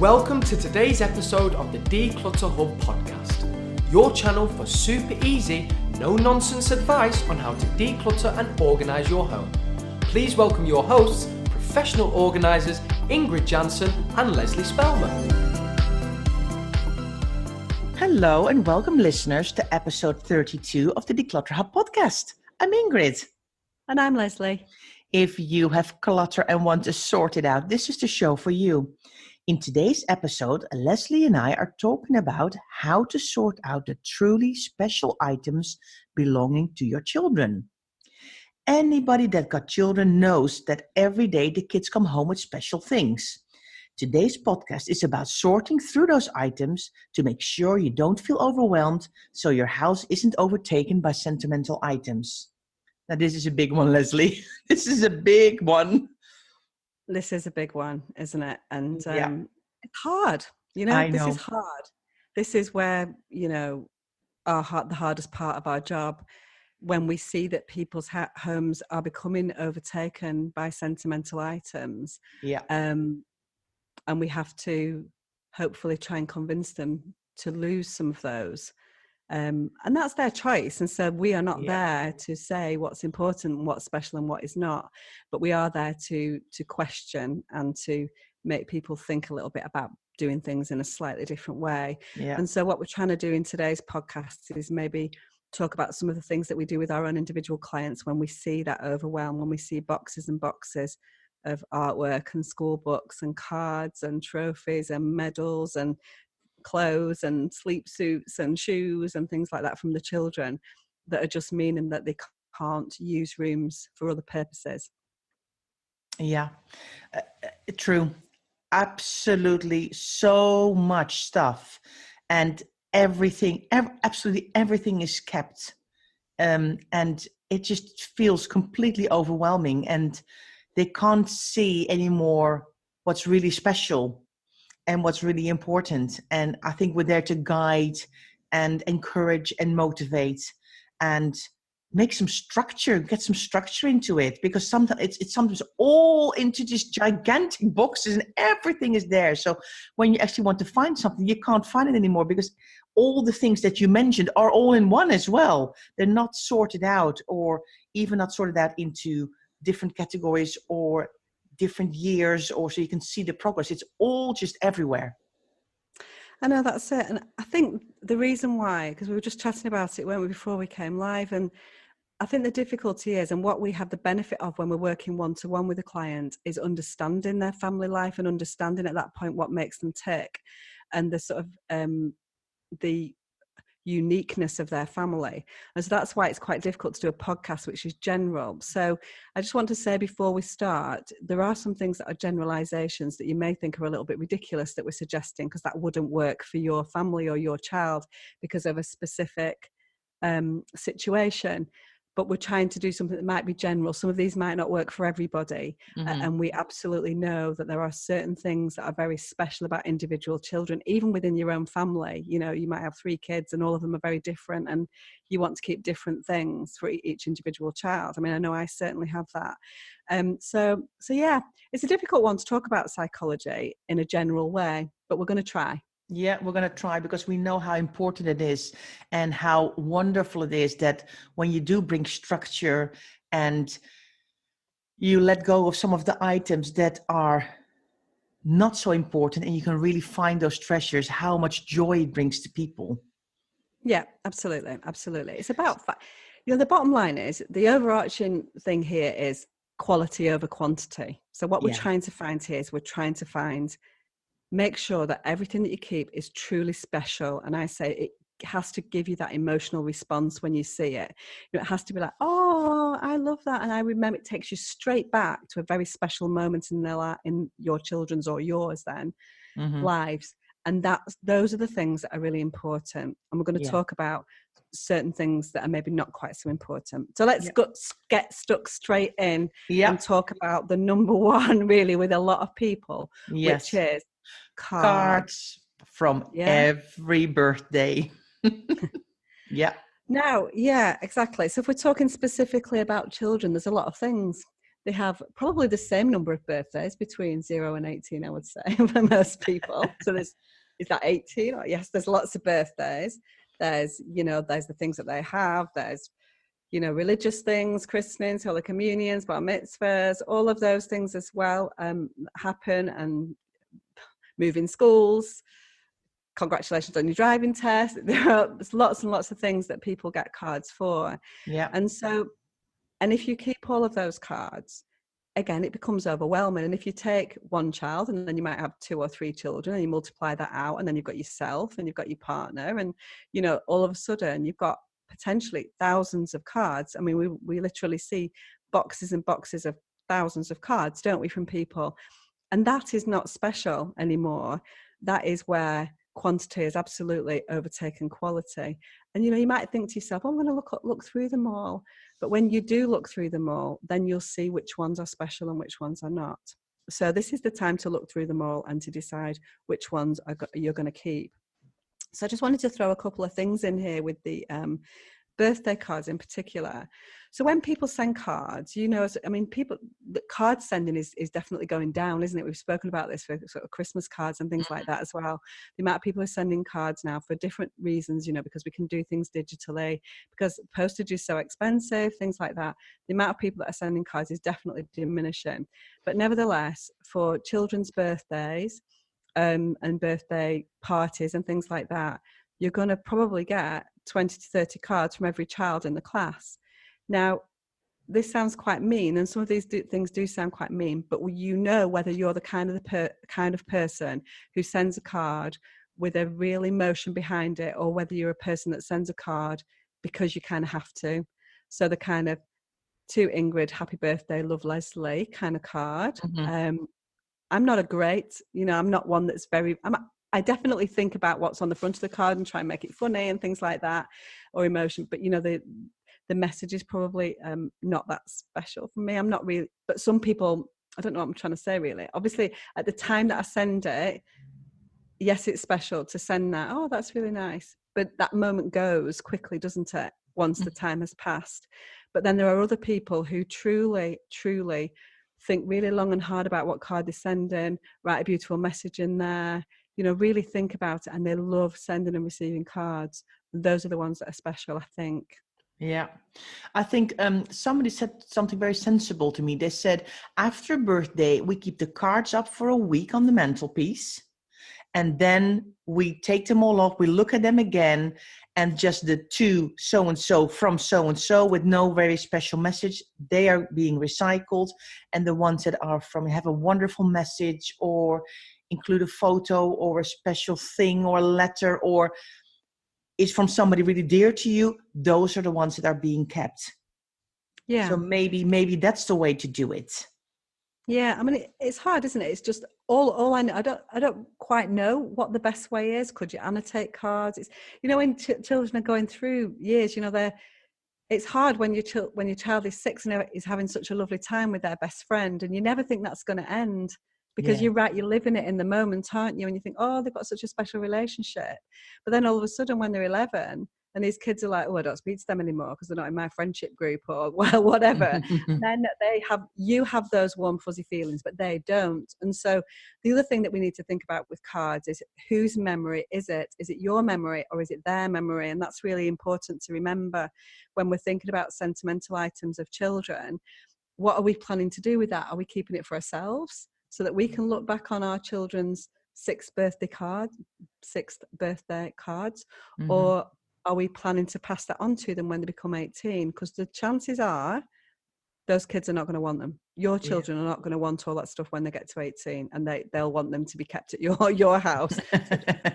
Welcome to today's episode of the Declutter Hub podcast, your channel for super easy, no-nonsense advice on how to declutter and organise your home. Please welcome your hosts, professional organisers Ingrid Jansen and Leslie Spellman. Hello and welcome listeners to episode 32 of the Declutter Hub podcast. I'm Ingrid. And I'm Leslie. If you have clutter and want to sort it out, this is the show for you. In today's episode, Leslie and I are talking about how to sort out the truly special items belonging to your children. Anybody that got children knows that every day the kids come home with special things. Today's podcast is about sorting through those items to make sure you don't feel overwhelmed so your house isn't overtaken by sentimental items. Now, this is a big one, Leslie. This is a big one. This is a big one, isn't it? And it's hard. You know, this is hard. This is where, the hardest part of our job, when we see that people's homes are becoming overtaken by sentimental items. Yeah. And we have to hopefully try and convince them to lose some of those. And that's their choice. And so we are not there to say what's important, what's special and what is not. But we are there to question and to make people think a little bit about doing things in a slightly different way. Yeah. And so what we're trying to do in today's podcast is maybe talk about some of the things that we do with our own individual clients when we see that overwhelm, when we see boxes and boxes of artwork and school books and cards and trophies and medals and clothes and sleep suits and shoes and things like that from the children that are just meaning that they can't use rooms for other purposes. Yeah, true. Absolutely. So much stuff and absolutely everything is kept. And it just feels completely overwhelming and they can't see anymore what's really special and what's really important. And I think we're there to guide and encourage and motivate and make some structure, get some structure into it, because sometimes it's sometimes all into just gigantic boxes and everything is there. So when you actually want to find something, you can't find it anymore because all the things that you mentioned are all in one as well. They're not sorted out or even not sorted out into different categories or different years, or so you can see the progress. It's all just everywhere. I know, that's it. And I think the reason why, because we were just chatting about it, weren't we, before we came live, and I think the difficulty is, and what we have the benefit of when we're working one-to-one with a client, is understanding their family life and understanding at that point what makes them tick and the sort of the uniqueness of their family. And so that's why it's quite difficult to do a podcast which is general. So I just want to say before we start, there are some things that are generalizations that you may think are a little bit ridiculous that we're suggesting, because that wouldn't work for your family or your child because of a specific situation. But we're trying to do something that might be general. Some of these might not work for everybody. Mm-hmm. And we absolutely know that there are certain things that are very special about individual children, even within your own family. You know, you might have 3 kids and all of them are very different and you want to keep different things for each individual child. I mean, I know I certainly have that. So yeah, it's a difficult one to talk about psychology in a general way, but we're going to try. Yeah, we're going to try because we know how important it is and how wonderful it is that when you do bring structure and you let go of some of the items that are not so important and you can really find those treasures, how much joy it brings to people. Yeah, absolutely. Absolutely. It's about, the bottom line is the overarching thing here is quality over quantity. So what we're trying to find here is make sure that everything that you keep is truly special. And I say it has to give you that emotional response when you see it. It has to be like, oh, I love that. And I remember it takes you straight back to a very special moment in your children's or yours then lives. And those are the things that are really important. And we're going to talk about certain things that are maybe not quite so important. So let's get stuck straight in and talk about the number one really with a lot of people, which is cards from every birthday. Now, exactly. So if we're talking specifically about children, there's a lot of things They have probably the same number of birthdays between 0 and 18, I would say, for most people. So is that 18? Or, yes, there's lots of birthdays. There's the things that they have. There's, religious things, christenings, holy communions, bar mitzvahs, all of those things as well happen, and moving schools. Congratulations on your driving test. There's lots and lots of things that people get cards for. Yeah. And if you keep all of those cards, again, it becomes overwhelming. And if you take one child and then you might have 2 or 3 children and you multiply that out, and then you've got yourself and you've got your partner, and, all of a sudden you've got potentially thousands of cards. I mean, we literally see boxes and boxes of thousands of cards, don't we, from people? And that is not special anymore. That is where quantity has absolutely overtaken quality. And you might think to yourself, I'm going to look through them all. But when you do look through them all, then you'll see which ones are special and which ones are not. So this is the time to look through them all and to decide which ones you're going to keep. So I just wanted to throw a couple of things in here with the birthday cards in particular. So when people send cards, the card sending is definitely going down, isn't it? We've spoken about this for sort of Christmas cards and things like that as well. The amount of people are sending cards now for different reasons, because we can do things digitally, because postage is so expensive, things like that. The amount of people that are sending cards is definitely diminishing. But nevertheless, for children's birthdays and birthday parties and things like that, you're going to probably get 20 to 30 cards from every child in the class. Now, this sounds quite mean, and some of these things do sound quite mean, but whether you're the kind of person who sends a card with a real emotion behind it, or whether you're a person that sends a card because you kind of have to. So the kind of to Ingrid, happy birthday, love Leslie kind of card. Mm-hmm. I'm not a great, I'm not one that's I definitely think about what's on the front of the card and try and make it funny and things like that, or emotion. But the message is probably not that special for me. I'm not really, but some people, I don't know what I'm trying to say really. Obviously, at the time that I send it, yes, it's special to send that. Oh, that's really nice. But that moment goes quickly, doesn't it? Once the time has passed. But then there are other people who truly, truly think really long and hard about what card they're sending, write a beautiful message in there, really think about it, and they love sending and receiving cards. Those are the ones that are special, I think. Yeah, I think somebody said something very sensible to me. They said, after birthday, we keep the cards up for a week on the mantelpiece, and then we take them all off, we look at them again, and just the two so-and-so from so-and-so with no very special message, they are being recycled. And the ones that are from have a wonderful message, or include a photo or a special thing or a letter, or is from somebody really dear to you, those are the ones that are being kept. Yeah. So maybe that's the way to do it. Yeah, I mean, it's hard, isn't it? It's just all I know. I don't quite know what the best way is. Could you annotate cards? It's when children are going through years, it's hard when your child is 6 and is having such a lovely time with their best friend, and you never think that's going to end, because you're right, you're living it in the moment, aren't you? And you think, oh, they've got such a special relationship, but then all of a sudden when they're 11 and these kids are like, oh, I don't speak to them anymore because they're not in my friendship group, or well, whatever. And then you have those warm fuzzy feelings, but they don't. And so the other thing that we need to think about with cards is, whose memory is it? Is it your memory or is it their memory? And that's really important to remember when we're thinking about sentimental items of children. What are we planning to do with that? Are we keeping it for ourselves so that we can look back on our children's sixth birthday cards, or are we planning to pass that on to them when they become 18? Because the chances are those kids are not going to want them. Your children are not going to want all that stuff when they get to 18, and they'll want them to be kept at your house, so put them up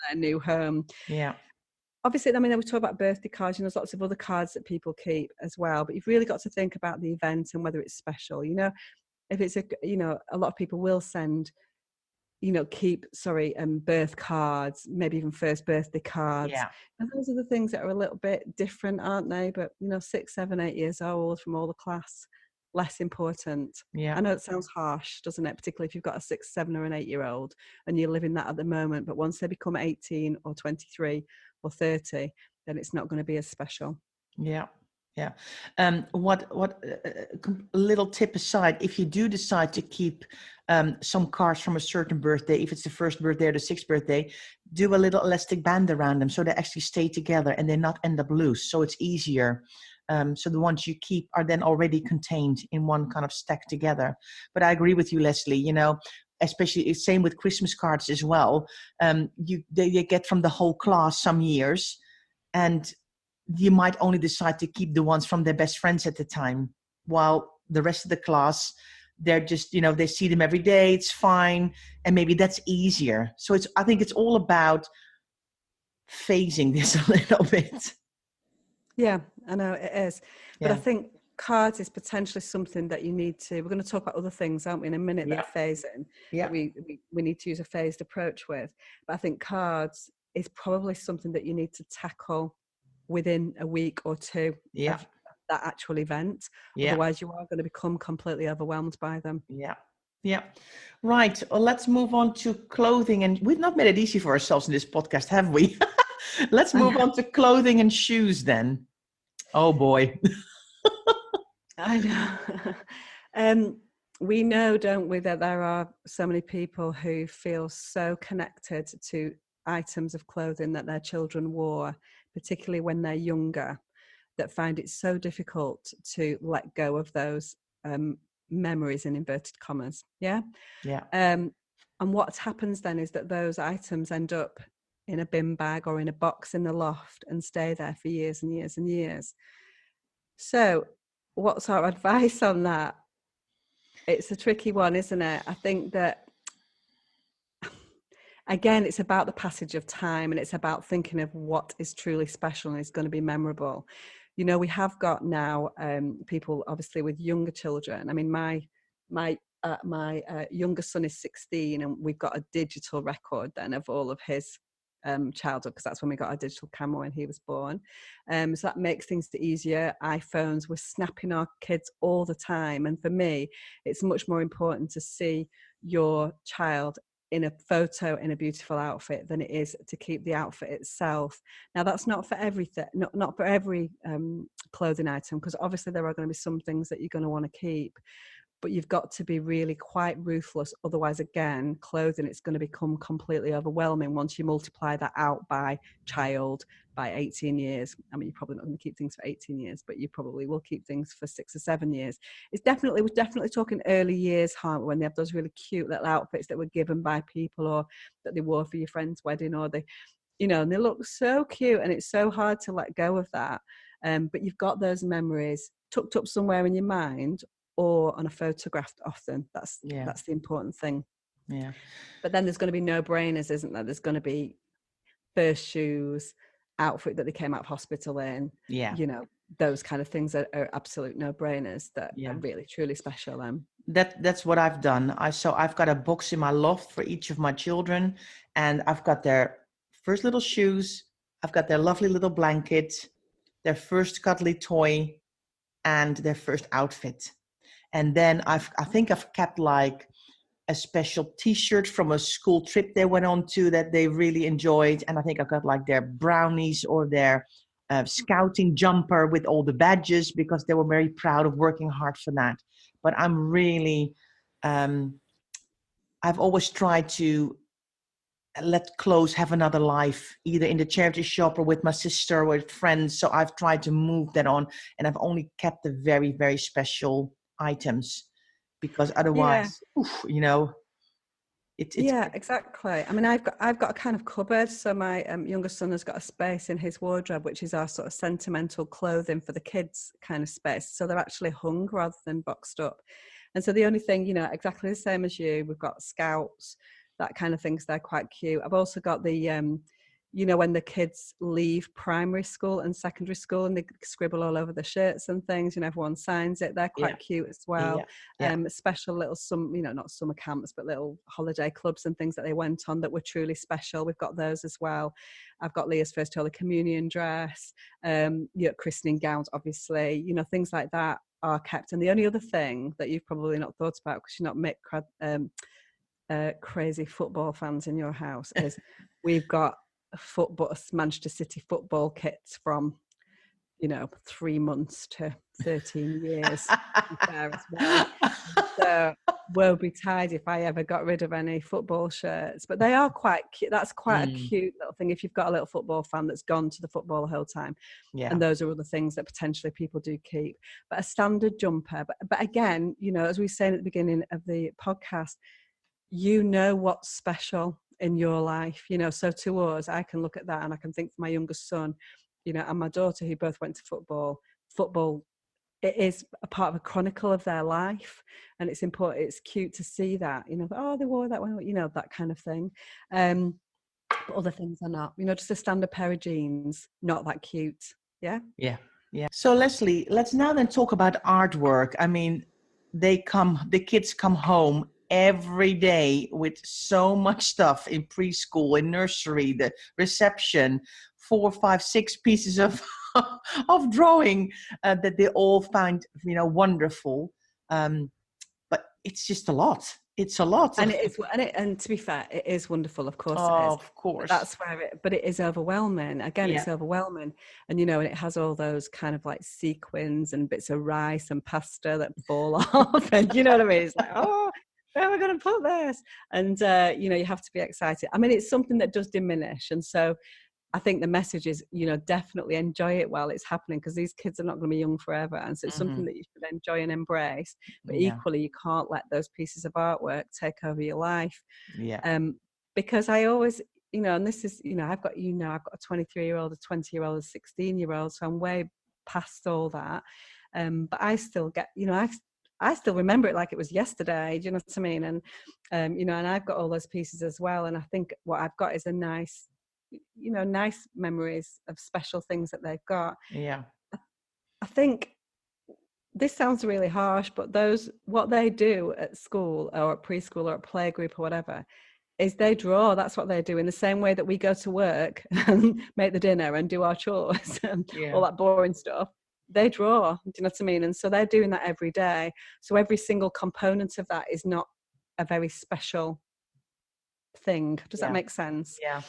their new home. Yeah. Obviously, I mean, we talk about birthday cards, there's lots of other cards that people keep as well, but you've really got to think about the event and whether it's special. If it's a lot of people will send, birth cards, maybe even first birthday cards. Yeah. And those are the things that are a little bit different, aren't they? But, 6, 7, 8 years old from all the class, less important. Yeah. I know it sounds harsh, doesn't it? Particularly if you've got a 6, 7 or an 8-year-old and you're living that at the moment. But once they become 18 or 23 or 30, then it's not going to be as special. Yeah. Yeah. A little tip aside, if you do decide to keep some cards from a certain birthday, if it's the first birthday or the sixth birthday, do a little elastic band around them so they actually stay together and they not end up loose. So it's easier. So the ones you keep are then already contained in one kind of stack together. But I agree with you, Leslie, you know, especially same with Christmas cards as well. They get from the whole class some years, and you might only decide to keep the ones from their best friends at the time, while the rest of the class, they're just, you know, they see them every day, it's fine, and maybe that's easier. So I think it's all about phasing this a little bit. Yeah, I know it is. But I Yeah. think cards is potentially something that you need to, we're going to talk about other things, aren't we, in a minute, that Yeah. are phasing, Yeah. that we need to use a phased approach with. But I think cards is probably something that you need to tackle within a week or two Yeah. of that actual event. Yeah. Otherwise, you are going to become completely overwhelmed by them. Yeah. Yeah. Right. Well, let's move on to clothing. And we've not made it easy for ourselves in this podcast, have we? Let's move on to clothing and shoes then. Oh boy. I know. We know, don't we, that there are so many people who feel so connected to items of clothing that their children wore, particularly when they're younger, that find it so difficult to let go of those memories, in inverted commas. Yeah. Yeah. And what happens then is that those items end up in a bin bag or in a box in the loft and stay there for years and years and years. So what's our advice on that? It's a tricky one, isn't it? I think that, again, it's about the passage of time, and it's about thinking of what is truly special and is going to be memorable. You know, we have got now people obviously with younger children. I mean, my younger son is 16, and we've got a digital record then of all of his childhood, because that's when we got our digital camera when he was born. So that makes things easier. iPhones, we're snapping our kids all the time, and for me, it's much more important to see your child in a photo in a beautiful outfit than it is to keep the outfit itself. Now, that's not for everything, not for every clothing item, because obviously there are going to be some things that you're going to want to keep, but you've got to be really quite ruthless. Otherwise, again, clothing, it's going to become completely overwhelming once you multiply that out by child, by 18 years. I mean, you're probably not going to keep things for 18 years, but you probably will keep things for 6 or 7 years. We're definitely talking early years, aren't we, when they have those really cute little outfits that were given by people, or that they wore for your friend's wedding, or they, you know, and they look so cute, and it's so hard to let go of that. But you've got those memories tucked up somewhere in your mind, or on a photograph often. That's the important thing. Yeah. But then there's going to be no-brainers, isn't there? There's going to be first shoes, outfit that they came out of hospital in, you know, those kind of things that are absolute no-brainers that are really, truly special. That's what I've done. I've got a box in my loft for each of my children, and I've got their first little shoes, I've got their lovely little blanket, their first cuddly toy, and their first outfit. And then I think I've kept like a special t-shirt from a school trip they went on to that they really enjoyed. And I think I've got like their brownies or their scouting jumper with all the badges, because they were very proud of working hard for that. But I'm really, I've always tried to let clothes have another life, either in the charity shop or with my sister or with friends. So I've tried to move that on, and I've only kept the very, very special items, because otherwise, you know, it's exactly. I mean, I've got a kind of cupboard. So my younger son has got a space in his wardrobe, which is our sort of sentimental clothing for the kids kind of space. So they're actually hung rather than boxed up. And so the only thing, you know, exactly the same as you, we've got scouts, that kind of things. They're quite cute. I've also got the, you know, when the kids leave primary school and secondary school and they scribble all over the shirts and things, you know, everyone signs it. They're quite cute as well. Special little, you know, not summer camps, but little holiday clubs and things that they went on that were truly special. We've got those as well. I've got Leah's first Holy Communion dress, you know, christening gowns, obviously, you know, things like that are kept. And the only other thing that you've probably not thought about, because you're not crazy football fans in your house, is we've got Manchester City football kits from 3 months to 13 years, to be fair as well. So woe betide if I ever got rid of any football shirts. But they are quite cute. That's quite a cute little thing if you've got a little football fan that's gone to the football the whole time. Yeah. And those are other things that potentially people do keep. But a standard jumper, but again, as we were saying at the beginning of the podcast, what's special in your life, so to us, I can look at that and I can think for my youngest son, and my daughter, who both went to football, it is a part of a chronicle of their life, and it's important. It's cute to see that, oh, they wore that one, that kind of thing. But other things are not, just a standard pair of jeans, not that cute. Yeah. So Leslie, let's now then talk about artwork. I mean, the kids come home every day with so much stuff in preschool, in nursery, the reception, 4, 5, 6 pieces of of drawing that they all find wonderful. But it's just a lot. It's a lot. And it is, and to be fair, it is wonderful. Of course, it is. Of course. That's where but it is overwhelming. Again, it's overwhelming, and and it has all those kind of like sequins and bits of rice and pasta that fall off, and you know what I mean. It's like, oh, where am I going to put this? And you have to be excited. I mean, it's something that does diminish, and so I think the message is, definitely enjoy it while it's happening, because these kids are not going to be young forever. And so it's something that you should enjoy and embrace. But equally, you can't let those pieces of artwork take over your life. Yeah. Because I always, and this is, I've got, I've got a 23-year-old, a 20-year-old, a 16-year-old. So I'm way past all that. But I still get, I still remember it like it was yesterday. Do you know what I mean? And, and I've got all those pieces as well. And I think what I've got is a nice memories of special things that they've got. Yeah. I think this sounds really harsh, but what they do at school or at preschool or at playgroup or whatever is they draw. That's what they do, in the same way that we go to work and make the dinner and do our chores and all that boring stuff. They draw. Do you know what I mean? And so they're doing that every day. So every single component of that is not a very special thing. Does that make sense? Yeah.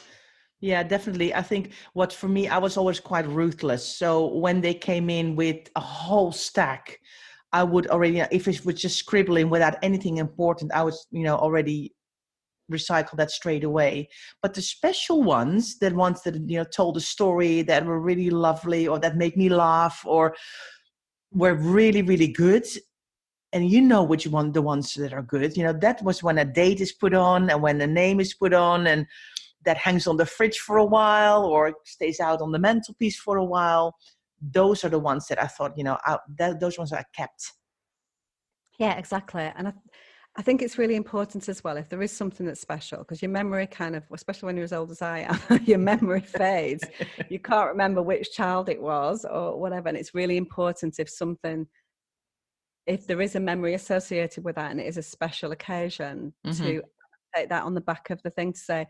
Yeah, definitely. I think what for me, I was always quite ruthless. So when they came in with a whole stack, I would already, if it was just scribbling without anything important, I would, already recycle that straight away. But the special ones, the ones that, told a story that were really lovely or that made me laugh or were really, really good. And which one, the ones that are good, that was when a date is put on and when a name is put on and that hangs on the fridge for a while or stays out on the mantelpiece for a while. Those are the ones that I thought, those ones I kept. Yeah, exactly. And I think it's really important as well, if there is something that's special, because your memory kind of, especially when you're as old as I am, your memory fades. You can't remember which child it was or whatever. And it's really important if there is a memory associated with that and it is a special occasion, to take that on the back of the thing, to say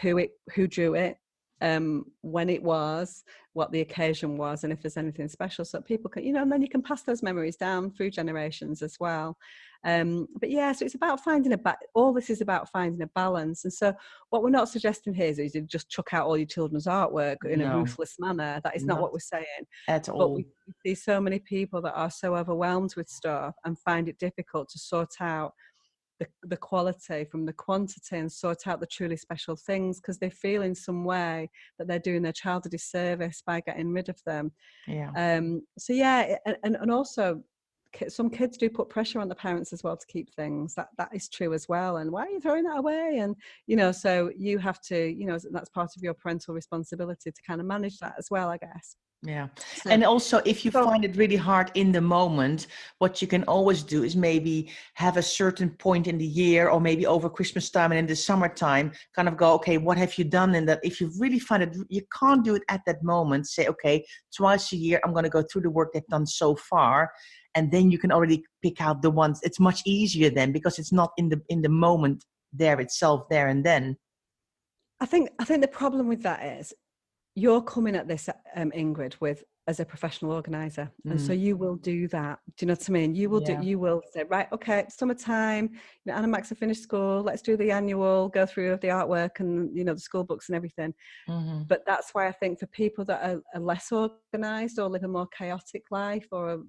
who drew it, when it was, what the occasion was, and if there's anything special, so people can, and then you can pass those memories down through generations as well. But yeah, so it's about finding all this is about finding a balance. And so what we're not suggesting here is you just chuck out all your children's artwork in a ruthless manner. That is not what we're saying at all. But we see so many people that are so overwhelmed with stuff and find it difficult to sort out the quality from the quantity and sort out the truly special things, because they feel in some way that they're doing their child a disservice by getting rid of them. So yeah, and also some kids do put pressure on the parents as well to keep things. That is true as well. And why are you throwing that away? And so you have to, that's part of your parental responsibility to kind of manage that as well, I guess. Yeah. So, and also, if you find it really hard in the moment, what you can always do is maybe have a certain point in the year, or maybe over Christmas time and in the summertime, kind of go, okay, what have you done in that? If you really find it, you can't do it at that moment, say, okay, twice a year, I'm going to go through the work they've done so far. And then you can already pick out the ones. It's much easier then, because it's not in the moment there itself, there and then. I think the problem with that is, you're coming at this, Ingrid, with as a professional organizer. And so you will do that. Do you know what I mean? You will say, right, okay, summertime, Anna Max have finished school, let's do the annual go through of the artwork and, the school books and everything. But that's why I think for people that are less organized or live a more chaotic life or,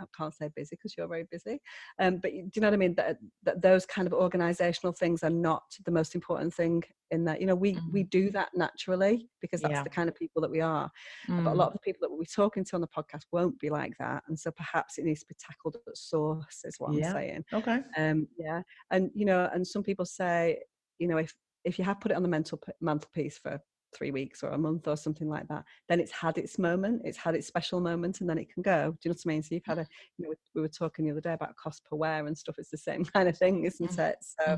I can't say busy because you're very busy. But do you know what I mean? That those kind of organizational things are not the most important thing in that. We do that naturally because that's the kind of people that we are. But a lot of the people that we'll be talking to on the podcast won't be like that. And so perhaps it needs to be tackled at source is what I'm saying. Okay. And, and some people say, if you have put it on the mantelpiece for 3 weeks or a month or something like that, then it's had its moment, it's had its special moment, and then it can go. Do you know what I mean? So you've had we were talking the other day about cost per wear and stuff. It's the same kind of thing, isn't it? So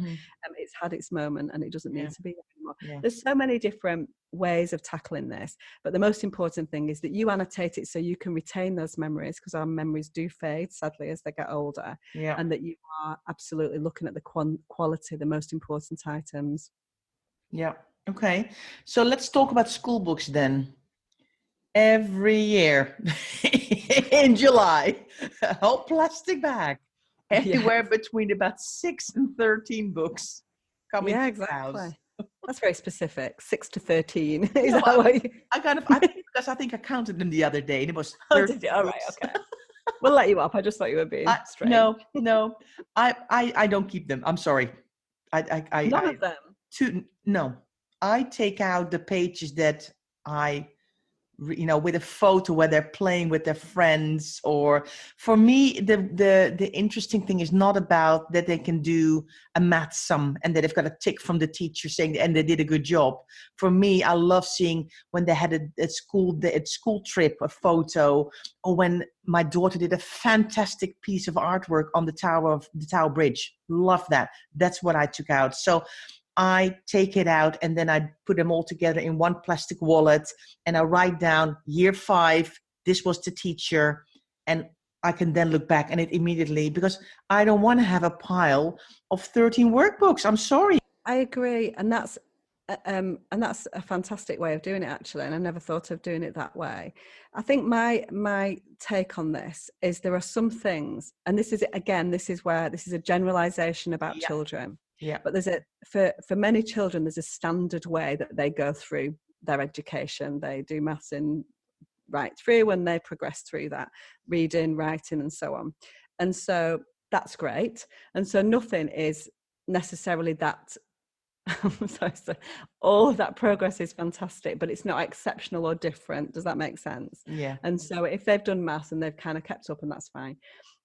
it's had its moment and it doesn't need to be anymore. There's so many different ways of tackling this, but the most important thing is that you annotate it so you can retain those memories, because our memories do fade sadly as they get older, and that you are absolutely looking at the quality, the most important items. Okay, so let's talk about school books then. Every year in July, a whole plastic bag, anywhere between about 6 and 13 books coming to the house. That's very specific. 6 to 13. Is that what you... I think I counted them the other day, and it was 13 All right, okay. We'll let you up. I just thought you were being strange. No, I don't keep them. I'm sorry. None of them. No. I take out the pages that with a photo where they're playing with their friends, or for me, the interesting thing is not about that they can do a math sum and that they've got a tick from the teacher saying, and they did a good job. For me, I love seeing when they had a school trip, a photo, or when my daughter did a fantastic piece of artwork on the Tower Bridge. Love that. That's what I took out. So I take it out and then I put them all together in one plastic wallet, and I write down year 5, this was the teacher, and I can then look back and it immediately, because I don't want to have a pile of 13 workbooks. I'm sorry. I agree. And that's a fantastic way of doing it, actually. And I never thought of doing it that way. I think my take on this is there are some things, and this is a generalization about children. Yeah. But for many children, there's a standard way that they go through their education. They do maths in right through, and they progress through that, reading, writing, and so on. And so that's great. And so nothing is necessarily that. So all of that progress is fantastic, but it's not exceptional or different. Does that make sense? Yeah. And so if they've done maths and they've kind of kept up, and that's fine.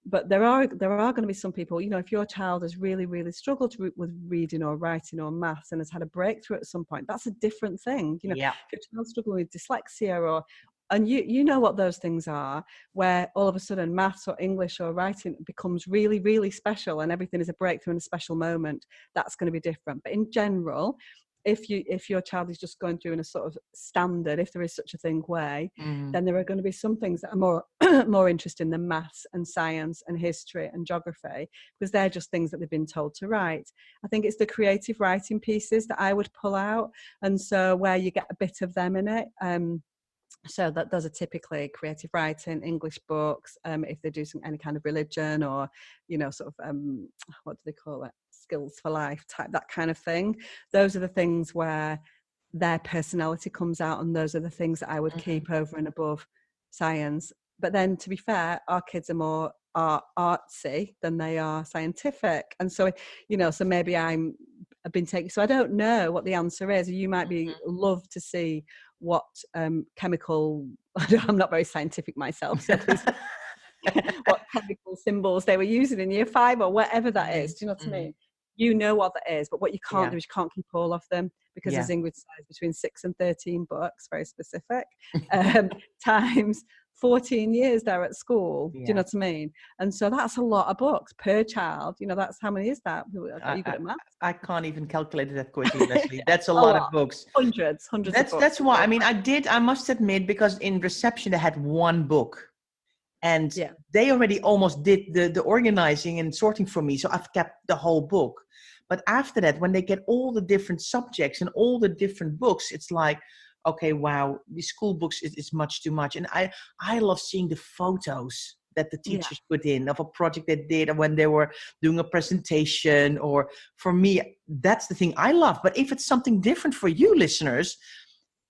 But there are going to be some people, if your child has really, really struggled with reading or writing or maths and has had a breakthrough at some point, that's a different thing. If your child's struggling with dyslexia and you know what those things are, where all of a sudden maths or English or writing becomes really, really special and everything is a breakthrough and a special moment, that's going to be different. But in general, if your child is just going through in a sort of standard, if there is such a thing, way, then there are going to be some things that are more more interesting than maths and science and history and geography, because they're just things that they've been told to write. I think it's the creative writing pieces that I would pull out, and so where you get a bit of them in it. So that those are typically creative writing, English books, if they do any kind of religion or, sort of, what do they call it? Skills for life type, that kind of thing. Those are the things where their personality comes out, and those are the things that I would keep over and above science. But then, to be fair, our kids are more artsy than they are scientific, and so so maybe I've been taking. So I don't know what the answer is. You might be love to see what chemical. I'm not very scientific myself, so please. What chemical symbols they were using in year 5 or whatever that is. Do you know what I mean? You know what that is, but what you can't do is you can't keep all of them, because as Ingrid says, between 6 and 13 books, very specific, times 14 years they're at school. Do you know what I mean? And so that's a lot of books per child. That's how many is that? You good at maths? I can't even calculate it that quickly, Leslie. That's a lot of books. Hundreds of books. That's why. I mean, I must admit, because in reception they had one book. And they already almost did the organizing and sorting for me. So I've kept the whole book. But after that, when they get all the different subjects and all the different books, it's like, okay, wow, the school books is much too much. And I love seeing the photos that the Yeah. teachers put in of a project they did, or when they were doing a presentation. Or for me, that's the thing I love. But if it's something different for you listeners,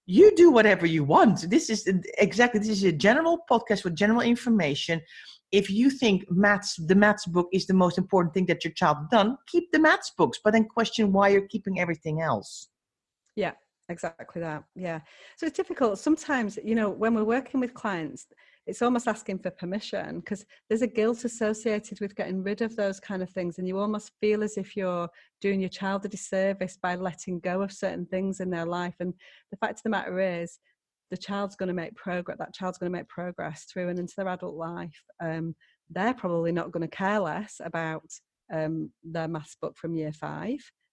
you do whatever you want. This is a general podcast with general information. If you think the maths book is the most important thing that your child has done, keep the maths books, but then question why you're keeping everything else. Yeah, exactly that. Yeah. So it's difficult. Sometimes, when we're working with clients, it's almost asking for permission, because there's a guilt associated with getting rid of those kind of things. And you almost feel as if you're doing your child a disservice by letting go of certain things in their life. And the fact of the matter is, the child's going to make progress. That child's going to make progress through and into their adult life. They're probably not going to care less about their maths book from year 5.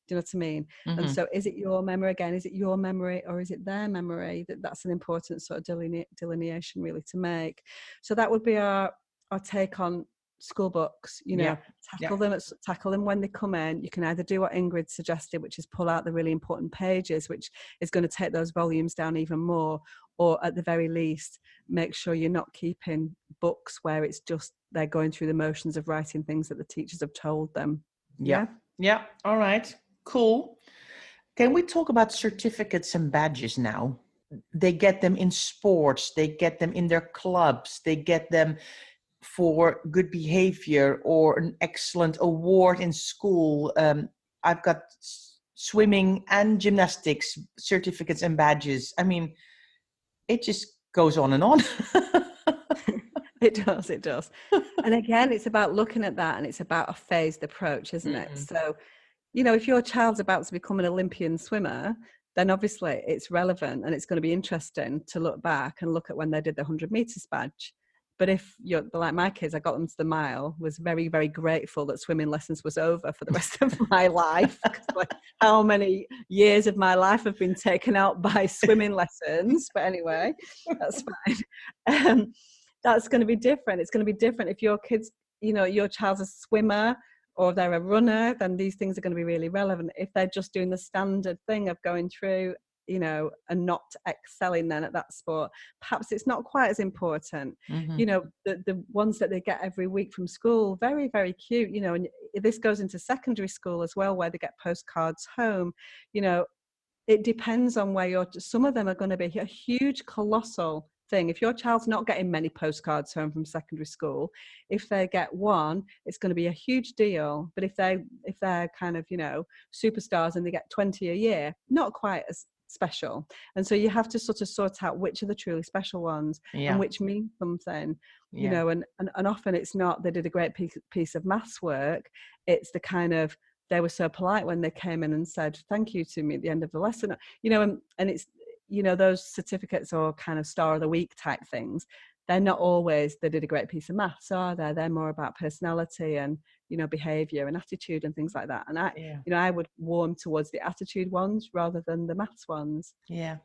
Do you know what I mean? Mm-hmm. And so is it your memory again? Is it your memory or is it their memory? That's an important sort of delineation really to make. So that would be our take on school books. Tackle them when they come in. You can either do what Ingrid suggested, which is pull out the really important pages, which is going to take those volumes down even more, or at the very least make sure you're not keeping books where it's just they're going through the motions of writing things that the teachers have told them. Yeah. All right, cool. Can we talk about certificates and badges now? They get them in sports, they get them in their clubs, they get them for good behavior or an excellent award in school. I've got swimming and gymnastics certificates and badges. I mean, it just goes on and on. It does. And again, it's about looking at that, and it's about a phased approach, isn't it? So, if your child's about to become an Olympian swimmer, then obviously it's relevant and it's going to be interesting to look back and look at when they did the 100 meters badge. But if you're like my kids, I got them to the mile, was very, very grateful that swimming lessons was over for the rest of my life. Like, how many years of my life have been taken out by swimming lessons? But anyway, that's fine. That's going to be different. It's going to be different if your kids, your child's a swimmer or they're a runner, then these things are going to be really relevant. If they're just doing the standard thing of going through, and not excelling then at that sport, perhaps it's not quite as important. The ones that they get every week from school, very, very cute, and this goes into secondary school as well, where they get postcards home. It depends on where some of them are going to be a huge, colossal thing. If your child's not getting many postcards home from secondary school, if they get one, it's going to be a huge deal. But if they're kind of, superstars and they get 20 a year, not quite as special. And so you have to sort of sort out which are the truly special ones and which mean something, and often it's not they did a great piece of maths work. It's the kind of, they were so polite when they came in and said thank you to me at the end of the lesson, and it's, those certificates or kind of star of the week type things, they're not always they did a great piece of maths, are they? They're more about personality and, behavior and attitude and things like that. And I would warm towards the attitude ones rather than the maths ones. Yeah.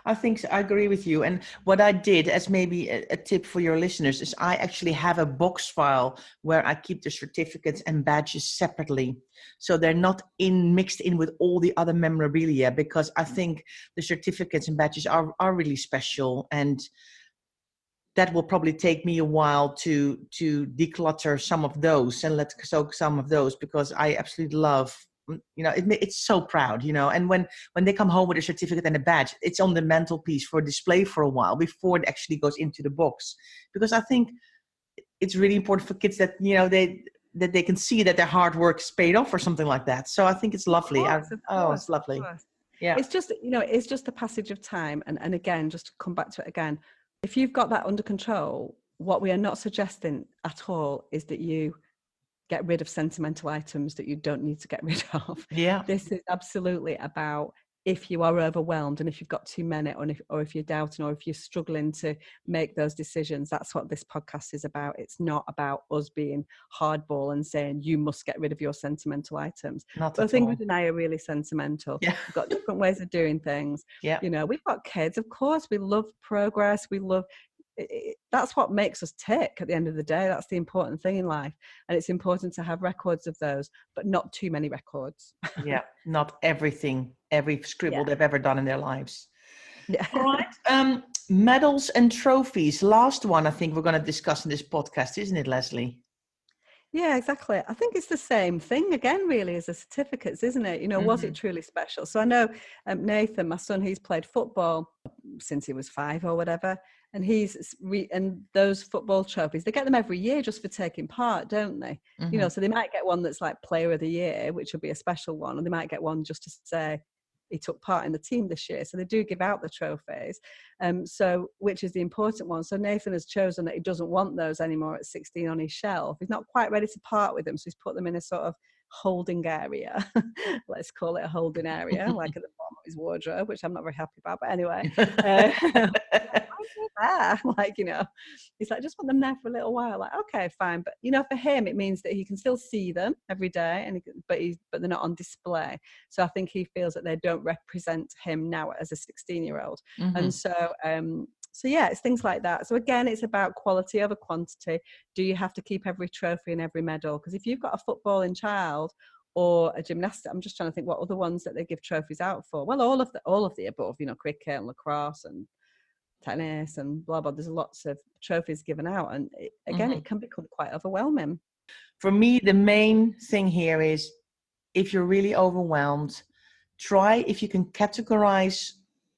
I think so. I agree with you. And what I did as maybe a tip for your listeners is I actually have a box file where I keep the certificates and badges separately. So they're not mixed in with all the other memorabilia, because I think the certificates and badges are really special. And that will probably take me a while to declutter some of those and let soak some of those, because I absolutely love, it's so proud, and when they come home with a certificate and a badge, it's on the mantelpiece for display for a while before it actually goes into the box, because I think it's really important for kids that, that they can see that their hard work is paid off or something like that. So I think it's lovely. Of course, it's lovely. Yeah. It's just, it's just the passage of time. And again, just to come back to it again, if you've got that under control, what we are not suggesting at all is that you get rid of sentimental items that you don't need to get rid of. Yeah. This is absolutely about if you are overwhelmed and if you've got too many, or if you're doubting, or if you're struggling to make those decisions. That's what this podcast is about. It's not about us being hardball and saying you must get rid of your sentimental items. Not but I think Ingrid and I are really sentimental. Yeah. We've got different ways of doing things. Yeah. We've got kids, of course. We love progress. We love that's what makes us tick at the end of the day. That's the important thing in life, and it's important to have records of those, but not too many records. Yeah, not every scribble they've ever done in their lives. Yeah. All right. Medals and trophies. Last one I think we're going to discuss in this podcast, isn't it, Leslie? Yeah, exactly. I think it's the same thing again, really, as the certificates, isn't it? Was it truly special? So I know Nathan, my son, he's played football since he was 5 or whatever, and and those football trophies, they get them every year just for taking part, don't they? So they might get one that's like Player of the Year, which would be a special one, or they might get one just to say he took part in the team this year. So they do give out the trophies, which is the important one. So Nathan has chosen that he doesn't want those anymore at 16 on his shelf. He's not quite ready to part with them, so he's put them in a sort of holding area. Let's call it a holding area, like at the bottom of his wardrobe, which I'm not very happy about. But anyway, he's like, just want them there for a little while. Like, okay, fine. But for him, it means that he can still see them every day, but they're not on display. So I think he feels that they don't represent him now as a 16-year-old. And so yeah, it's things like that. So again, it's about quality over quantity. Do you have to keep every trophy and every medal? Because if you've got a footballing child or a gymnastic, I'm just trying to think what other ones that they give trophies out for. Well, all of the above, cricket and lacrosse and tennis and blah blah. There's lots of trophies given out, and it can become quite overwhelming. For me, the main thing here is, if you're really overwhelmed, try if you can categorize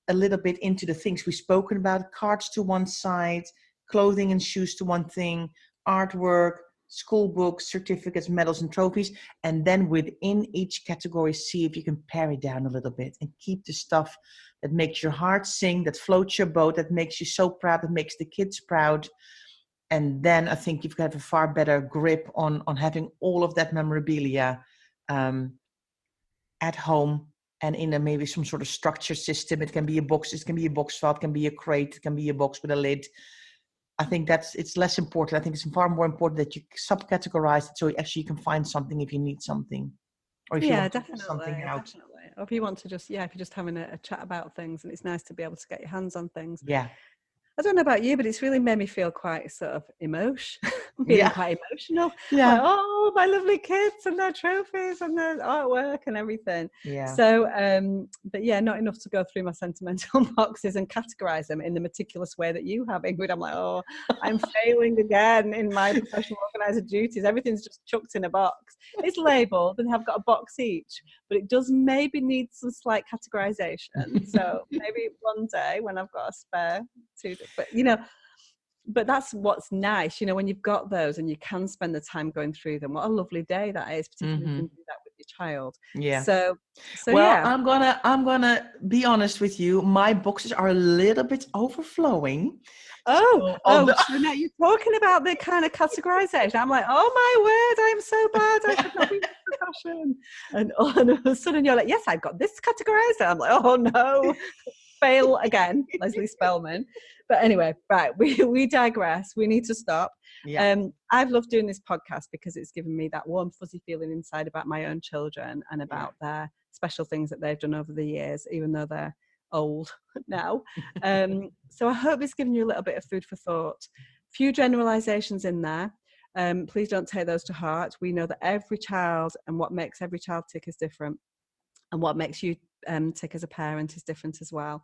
a little bit into the things we've spoken about: cards to one side, clothing and shoes to one thing, artwork, school books, certificates, medals and trophies. And then within each category, see if you can pare it down a little bit and keep the stuff that makes your heart sing, that floats your boat, that makes you so proud, that makes the kids proud. And then I think you've got a far better grip on having all of that memorabilia at home and in maybe some sort of structured system. It can be a box, it can be a box file, it can be a crate, it can be a box with a lid. I think it's less important. I think it's far more important that you subcategorize it so actually you can find something if you need something. Or if you want to pull something out. Definitely. Or if you want to if you're just having a chat about things, and it's nice to be able to get your hands on things. Yeah. I don't know about you, but it's really made me feel quite sort of quite emotional. Yeah. Like, oh, my lovely kids and their trophies and their artwork and everything. Yeah. So, but yeah, not enough to go through my sentimental boxes and categorize them in the meticulous way that you have, Ingrid. I'm like, oh, I'm failing again in my professional organizer duties. Everything's just chucked in a box. It's labeled and have got a box each, but it does maybe need some slight categorization. So maybe one day when I've got a spare two. But that's what's nice, when you've got those and you can spend the time going through them. What a lovely day that is, particularly if you can do that with your child. Yeah. So well, yeah. I'm gonna be honest with you. My boxes are a little bit overflowing. So now you're talking about the kind of categorization. I'm like, oh my word, I'm so bad. I should not be in this profession. And all of a sudden you're like, yes, I've got this categorized. I'm like, oh no. Fail again, Leslie Spellman. But anyway, right, we digress. We need to stop. Yeah. I've loved doing this podcast because it's given me that warm, fuzzy feeling inside about my own children and about their special things that they've done over the years, even though they're old now. So I hope it's given you a little bit of food for thought. Few generalizations in there. Please don't take those to heart. We know that every child and what makes every child tick is different. And what makes you tick as a parent is different as well.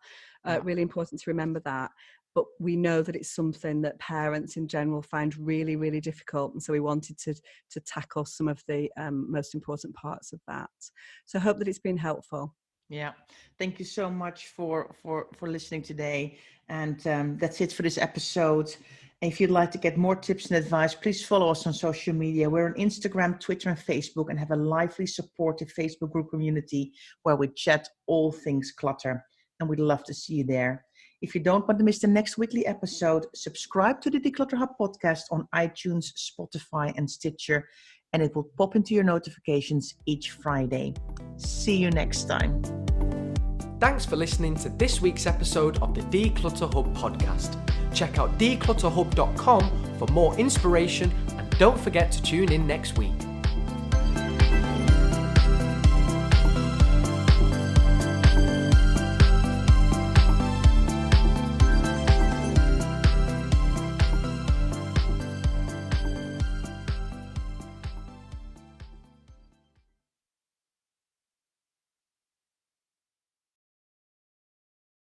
Really important to remember that. But we know that it's something that parents in general find really, really difficult. And so we wanted to tackle some of the most important parts of that. So I hope that it's been helpful. Yeah. Thank you so much for listening today. And that's it for this episode. If you'd like to get more tips and advice, please follow us on social media. We're on Instagram, Twitter, and Facebook, and have a lively, supportive Facebook group community where we chat all things clutter. And we'd love to see you there. If you don't want to miss the next weekly episode, subscribe to the Declutter Hub podcast on iTunes, Spotify, and Stitcher, and it will pop into your notifications each Friday. See you next time. Thanks for listening to this week's episode of the Declutter Hub podcast. Check out declutterhub.com for more inspiration, and don't forget to tune in next week.